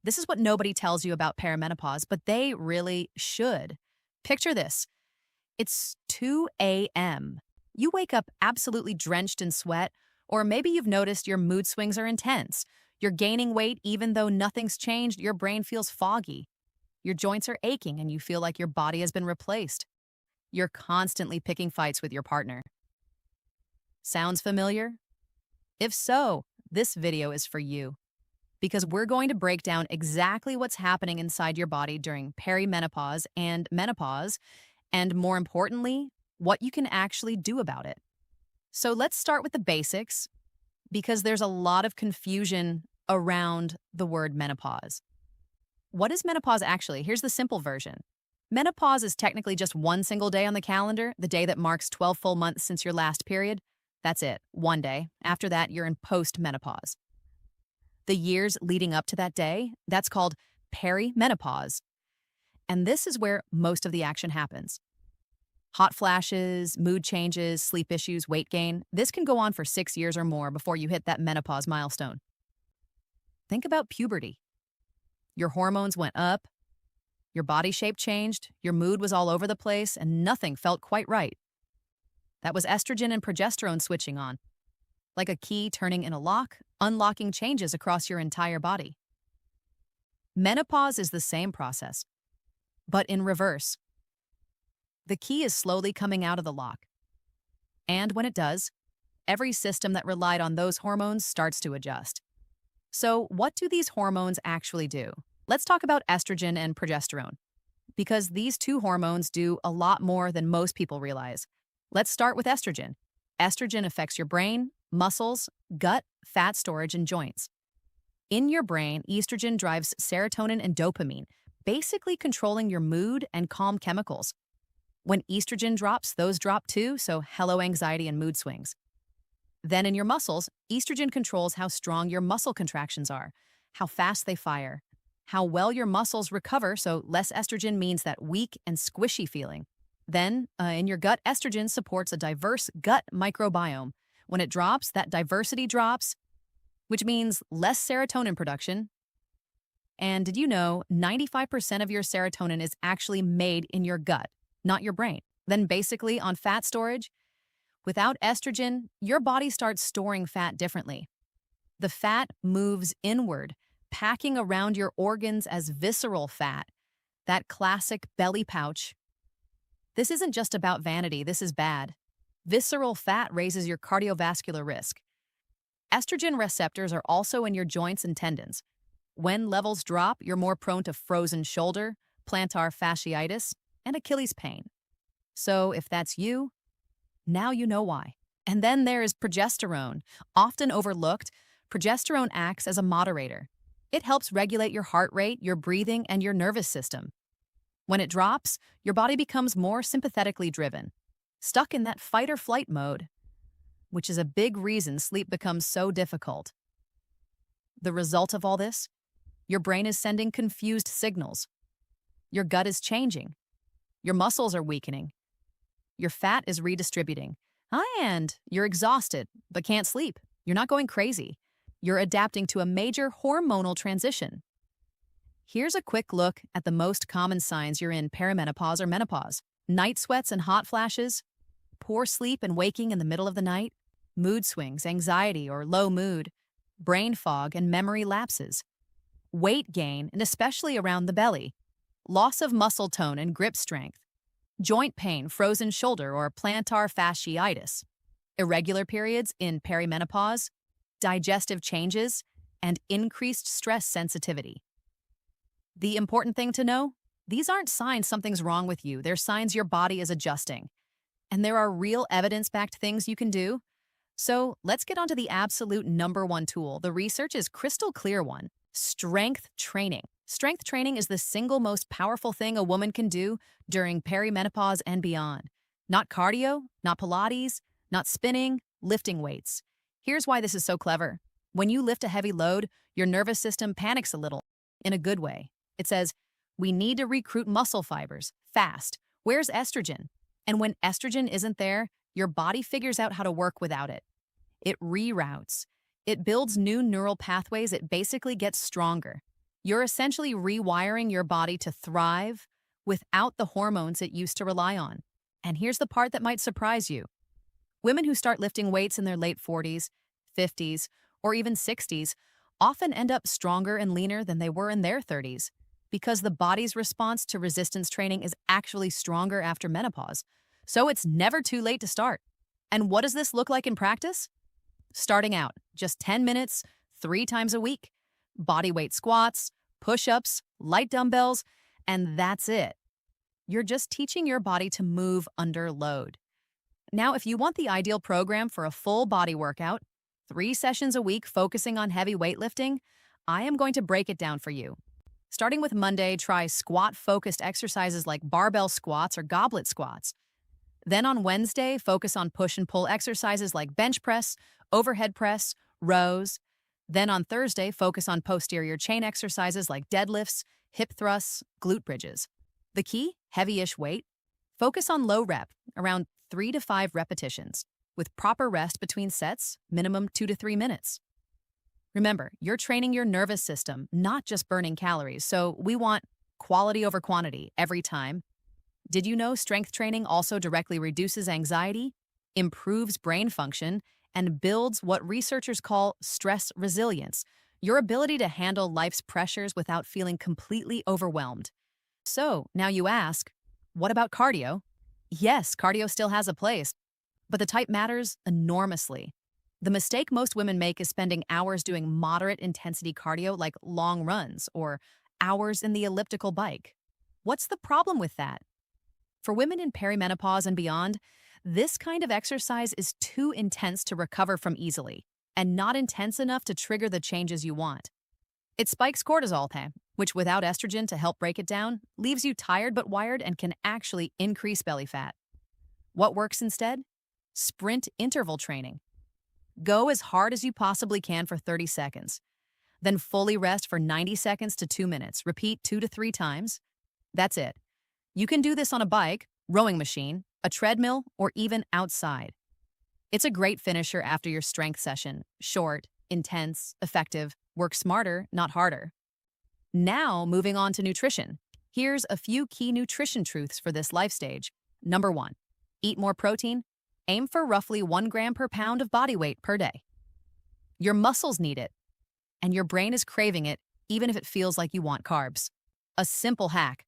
This is what nobody tells you about perimenopause, but they really should. Picture this. It's 2 a.m. You wake up absolutely drenched in sweat, or maybe you've noticed your mood swings are intense. You're gaining weight even though nothing's changed, your brain feels foggy. Your joints are aching and you feel like your body has been replaced. You're constantly picking fights with your partner. Sounds familiar? If so, this video is for you. Because we're going to break down exactly what's happening inside your body during perimenopause and menopause, and more importantly, what you can actually do about it. So let's start with the basics, because there's a lot of confusion around the word menopause. What is menopause actually? Here's the simple version. Menopause is technically just one single day on the calendar, the day that marks 12 full months since your last period. That's it, one day. After that, you're in post-menopause. The years leading up to that day, that's called perimenopause. And this is where most of the action happens. Hot flashes, mood changes, sleep issues, weight gain, this can go on for 6 years or more before you hit that menopause milestone. Think about puberty. Your hormones went up, your body shape changed, your mood was all over the place, and nothing felt quite right. That was estrogen and progesterone switching on. Like a key turning in a lock, unlocking changes across your entire body. Menopause is the same process, but in reverse. The key is slowly coming out of the lock. And when it does, every system that relied on those hormones starts to adjust. So what do these hormones actually do? Let's talk about estrogen and progesterone, because these two hormones do a lot more than most people realize. Let's start with estrogen. Estrogen affects your brain, muscles, gut, fat storage, and joints. In your brain, estrogen drives serotonin and dopamine, basically controlling your mood and calm chemicals. When estrogen drops, those drop too, so hello anxiety and mood swings. Then in your muscles, estrogen controls how strong your muscle contractions are, how fast they fire, how well your muscles recover, so less estrogen means that weak and squishy feeling. Then, in your gut, estrogen supports a diverse gut microbiome. When it drops, that diversity drops, which means less serotonin production. And did you know 95% of your serotonin is actually made in your gut, not your brain? Then basically on fat storage, without estrogen, your body starts storing fat differently. The fat moves inward, packing around your organs as visceral fat, that classic belly pouch. This isn't just about vanity, this is bad. Visceral fat raises your cardiovascular risk. Estrogen receptors are also in your joints and tendons. When levels drop, you're more prone to frozen shoulder, plantar fasciitis, and Achilles pain. So if that's you, now you know why. And then there is progesterone. Often overlooked, progesterone acts as a moderator. It helps regulate your heart rate, your breathing, and your nervous system. When it drops, your body becomes more sympathetically driven, stuck in that fight or flight mode, which is a big reason sleep becomes so difficult. The result of all this? Your brain is sending confused signals. Your gut is changing. Your muscles are weakening. Your fat is redistributing. And you're exhausted, but can't sleep. You're not going crazy. You're adapting to a major hormonal transition. Here's a quick look at the most common signs you're in perimenopause or menopause. Night sweats and hot flashes, poor sleep and waking in the middle of the night, mood swings, anxiety or low mood, brain fog and memory lapses, weight gain and especially around the belly, loss of muscle tone and grip strength, joint pain, frozen shoulder or plantar fasciitis, irregular periods in perimenopause, digestive changes, and increased stress sensitivity. The important thing to know, these aren't signs something's wrong with you. They're signs your body is adjusting. And there are real evidence-backed things you can do. So let's get onto the absolute #1 tool. The research is crystal clear one: strength training. Strength training is the single most powerful thing a woman can do during perimenopause and beyond. Not cardio, not Pilates, not spinning, lifting weights. Here's why this is so clever. When you lift a heavy load, your nervous system panics a little, in a good way. It says, we need to recruit muscle fibers, fast. Where's estrogen? And when estrogen isn't there, your body figures out how to work without it. It reroutes. It builds new neural pathways. It basically gets stronger. You're essentially rewiring your body to thrive without the hormones it used to rely on. And here's the part that might surprise you. Women who start lifting weights in their late 40s, 50s, or even 60s often end up stronger and leaner than they were in their 30s because the body's response to resistance training is actually stronger after menopause. So it's never too late to start. And what does this look like in practice? Starting out, just 10 minutes, 3 times a week. Body weight squats, push-ups, light dumbbells, and that's it. You're just teaching your body to move under load. Now, if you want the ideal program for a full body workout, 3 sessions a week focusing on heavy weightlifting, I am going to break it down for you. Starting with Monday, try squat-focused exercises like barbell squats or goblet squats. Then on Wednesday, focus on push and pull exercises like bench press, overhead press, rows. Then on Thursday, focus on posterior chain exercises like deadlifts, hip thrusts, glute bridges. The key? Heavy-ish weight. Focus on low rep, around 3 to 5 repetitions, with proper rest between sets, minimum 2 to 3 minutes. Remember, you're training your nervous system, not just burning calories, so we want quality over quantity every time. Did you know strength training also directly reduces anxiety, improves brain function, and builds what researchers call stress resilience, your ability to handle life's pressures without feeling completely overwhelmed? So, now you ask, what about cardio? Yes, cardio still has a place, but the type matters enormously. The mistake most women make is spending hours doing moderate intensity cardio like long runs or hours in the elliptical bike. What's the problem with that? For women in perimenopause and beyond, this kind of exercise is too intense to recover from easily and not intense enough to trigger the changes you want. It spikes cortisol, which without estrogen to help break it down, leaves you tired but wired and can actually increase belly fat. What works instead? Sprint interval training. Go as hard as you possibly can for 30 seconds. Then fully rest for 90 seconds to 2 minutes. Repeat 2 to 3 times. That's it. You can do this on a bike, rowing machine, a treadmill, or even outside. It's a great finisher after your strength session. Short, intense, effective. Work smarter, not harder. Now, moving on to nutrition. Here's a few key nutrition truths for this life stage. Number 1, eat more protein. Aim for roughly 1 gram per pound of body weight per day. Your muscles need it, and your brain is craving it, even if it feels like you want carbs. A simple hack: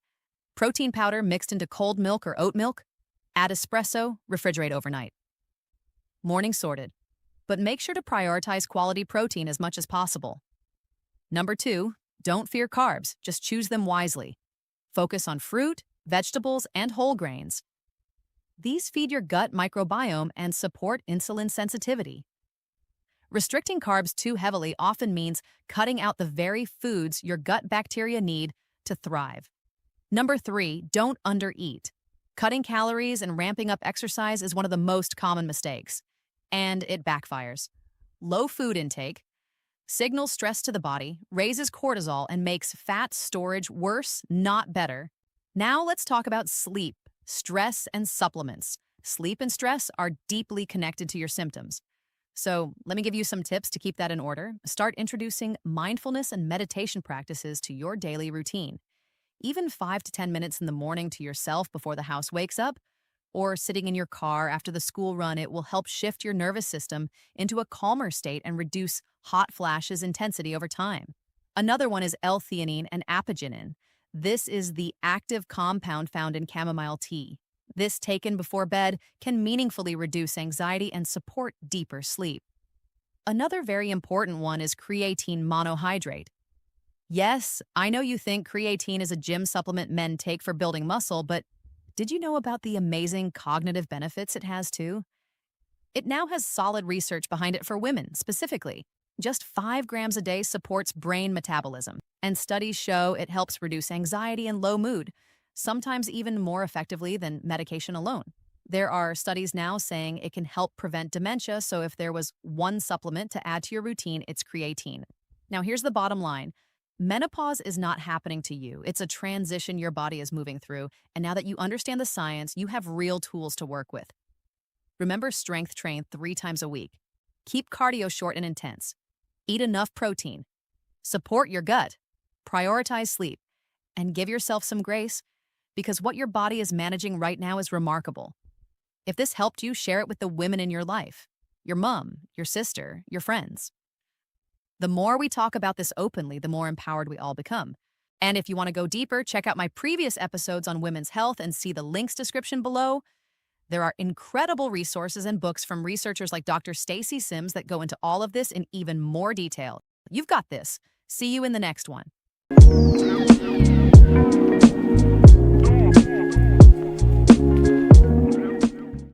protein powder mixed into cold milk or oat milk, add espresso, refrigerate overnight. Morning sorted, but make sure to prioritize quality protein as much as possible. Number 2, don't fear carbs, just choose them wisely. Focus on fruit, vegetables, and whole grains. These feed your gut microbiome and support insulin sensitivity. Restricting carbs too heavily often means cutting out the very foods your gut bacteria need to thrive. Number 3, don't undereat. Cutting calories and ramping up exercise is one of the most common mistakes, and it backfires. Low food intake signals stress to the body, raises cortisol, and makes fat storage worse, not better. Now let's talk about sleep, stress, and supplements. Sleep and stress are deeply connected to your symptoms. So let me give you some tips to keep that in order. Start introducing mindfulness and meditation practices to your daily routine. Even 5 to 10 minutes in the morning to yourself before the house wakes up, or sitting in your car after the school run, it will help shift your nervous system into a calmer state and reduce hot flashes intensity over time. Another one is L-theanine and apigenin. This is the active compound found in chamomile tea. This, taken before bed, can meaningfully reduce anxiety and support deeper sleep. Another very important one is creatine monohydrate. Yes, I know you think creatine is a gym supplement men take for building muscle, but did you know about the amazing cognitive benefits it has too? It now has solid research behind it for women specifically. Just 5 grams a day supports brain metabolism, and studies show it helps reduce anxiety and low mood, sometimes even more effectively than medication alone. There are studies now saying it can help prevent dementia, so if there was one supplement to add to your routine, it's creatine. Now here's the bottom line. Menopause is not happening to you. It's a transition your body is moving through, and now that you understand the science, you have real tools to work with. Remember, strength train 3 times a week. Keep cardio short and intense. Eat enough protein. Support your gut. prioritize sleep, and give yourself some grace because what your body is managing right now is remarkable. If this helped you, share it with the women in your life, your mom, your sister, your friends. The more we talk about this openly, the more empowered we all become. And if you want to go deeper, check out my previous episodes on women's health and see the links description below. There are incredible resources and books from researchers like Dr. Stacy Sims that go into all of this in even more detail. You've got this. See you in the next one.